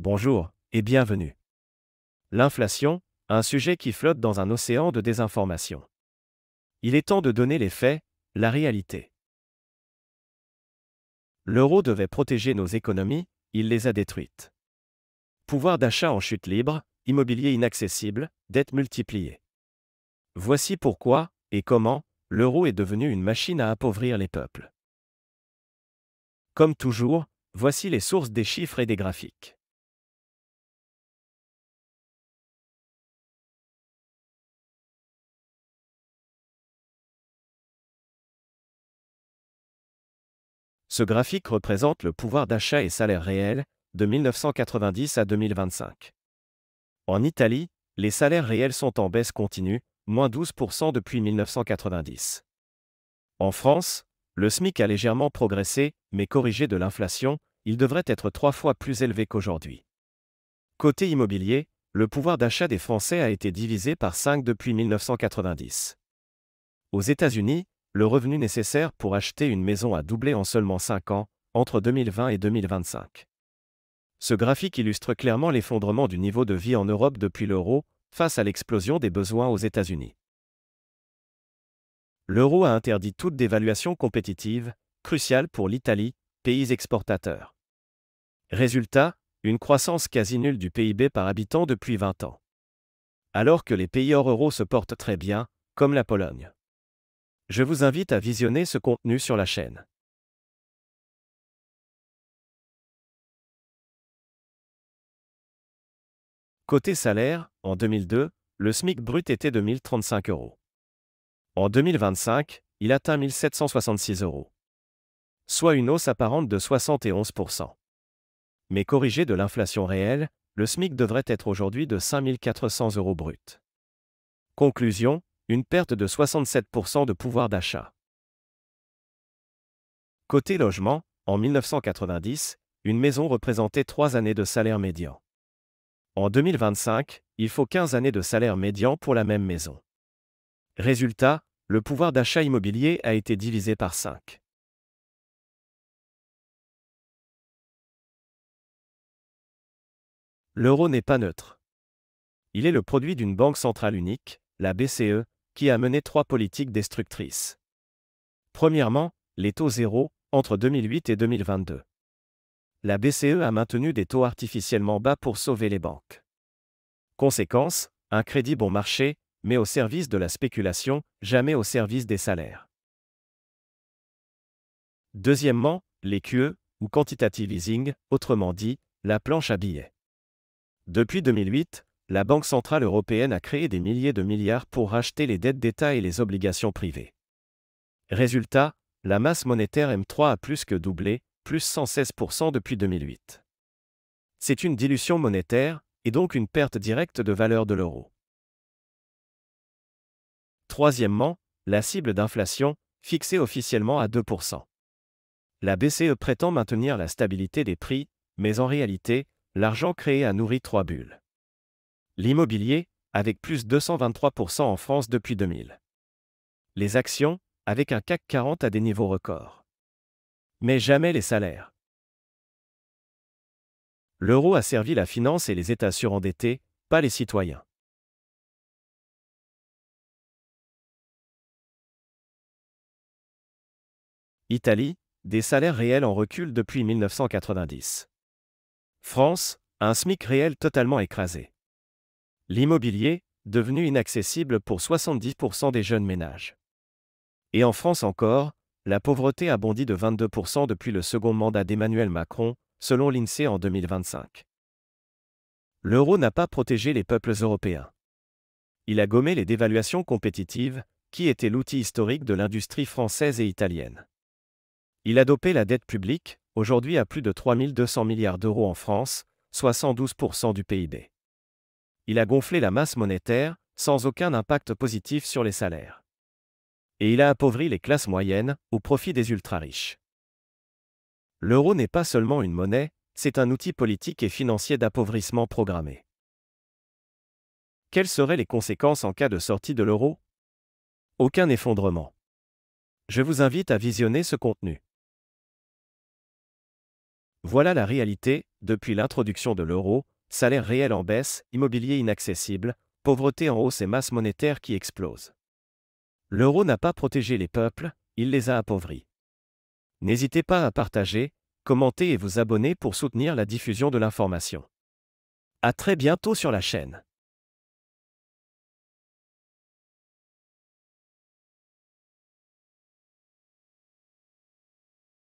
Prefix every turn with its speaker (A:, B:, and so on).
A: Bonjour et bienvenue. L'inflation, un sujet qui flotte dans un océan de désinformation. Il est temps de donner les faits, la réalité. L'euro devait protéger nos économies, il les a détruites. Pouvoir d'achat en chute libre, immobilier inaccessible, dettes multipliées. Voici pourquoi, et comment, l'euro est devenu une machine à appauvrir les peuples. Comme toujours, voici les sources des chiffres et des graphiques. Ce graphique représente le pouvoir d'achat et salaire réel, de 1990 à 2025. En Italie, les salaires réels sont en baisse continue, moins 12% depuis 1990. En France, le SMIC a légèrement progressé, mais corrigé de l'inflation, il devrait être 3 fois plus élevé qu'aujourd'hui. Côté immobilier, le pouvoir d'achat des Français a été divisé par 5 depuis 1990. Aux États-Unis, le revenu nécessaire pour acheter une maison a doublé en seulement 5 ans, entre 2020 et 2025. Ce graphique illustre clairement l'effondrement du niveau de vie en Europe depuis l'euro, face à l'explosion des besoins aux États-Unis. L'euro a interdit toute dévaluation compétitive, cruciale pour l'Italie, pays exportateur. Résultat, une croissance quasi nulle du PIB par habitant depuis 20 ans. Alors que les pays hors euro se portent très bien, comme la Pologne. Je vous invite à visionner ce contenu sur la chaîne. Côté salaire, en 2002, le SMIC brut était de 1035 euros. En 2025, il atteint 1766 euros. Soit une hausse apparente de 71%. Mais corrigé de l'inflation réelle, le SMIC devrait être aujourd'hui de 5400 euros brut. Conclusion, une perte de 67% de pouvoir d'achat. Côté logement, en 1990, une maison représentait 3 années de salaire médian. En 2025, il faut 15 années de salaire médian pour la même maison. Résultat, le pouvoir d'achat immobilier a été divisé par 5. L'euro n'est pas neutre. Il est le produit d'une banque centrale unique, la BCE, qui a mené 3 politiques destructrices. Premièrement, les taux zéro, entre 2008 et 2022. La BCE a maintenu des taux artificiellement bas pour sauver les banques. Conséquence, un crédit bon marché, mais au service de la spéculation, jamais au service des salaires. Deuxièmement, les QE, ou quantitative easing, autrement dit, la planche à billets. Depuis 2008, la Banque centrale européenne a créé des milliers de milliards pour racheter les dettes d'État et les obligations privées. Résultat, la masse monétaire M3 a plus que doublé, plus 116% depuis 2008. C'est une dilution monétaire, et donc une perte directe de valeur de l'euro. Troisièmement, la cible d'inflation, fixée officiellement à 2%. La BCE prétend maintenir la stabilité des prix, mais en réalité, l'argent créé a nourri 3 bulles. L'immobilier, avec plus 223% en France depuis 2000. Les actions, avec un CAC 40 à des niveaux records. Mais jamais les salaires. L'euro a servi la finance et les États surendettés, pas les citoyens. Italie, des salaires réels en recul depuis 1990. France, un SMIC réel totalement écrasé. L'immobilier, devenu inaccessible pour 70% des jeunes ménages. Et en France encore, la pauvreté a bondi de 22% depuis le second mandat d'Emmanuel Macron, selon l'INSEE en 2025. L'euro n'a pas protégé les peuples européens. Il a gommé les dévaluations compétitives, qui étaient l'outil historique de l'industrie française et italienne. Il a dopé la dette publique, aujourd'hui à plus de 3200 milliards d'euros en France, soit 112% du PIB. Il a gonflé la masse monétaire, sans aucun impact positif sur les salaires. Et il a appauvri les classes moyennes, au profit des ultra-riches. L'euro n'est pas seulement une monnaie, c'est un outil politique et financier d'appauvrissement programmé. Quelles seraient les conséquences en cas de sortie de l'euro ? Aucun effondrement. Je vous invite à visionner ce contenu. Voilà la réalité, depuis l'introduction de l'euro, salaire réel en baisse, immobilier inaccessible, pauvreté en hausse et masse monétaire qui explose. L'euro n'a pas protégé les peuples, il les a appauvris. N'hésitez pas à partager, commenter et vous abonner pour soutenir la diffusion de l'information. À très bientôt sur la chaîne.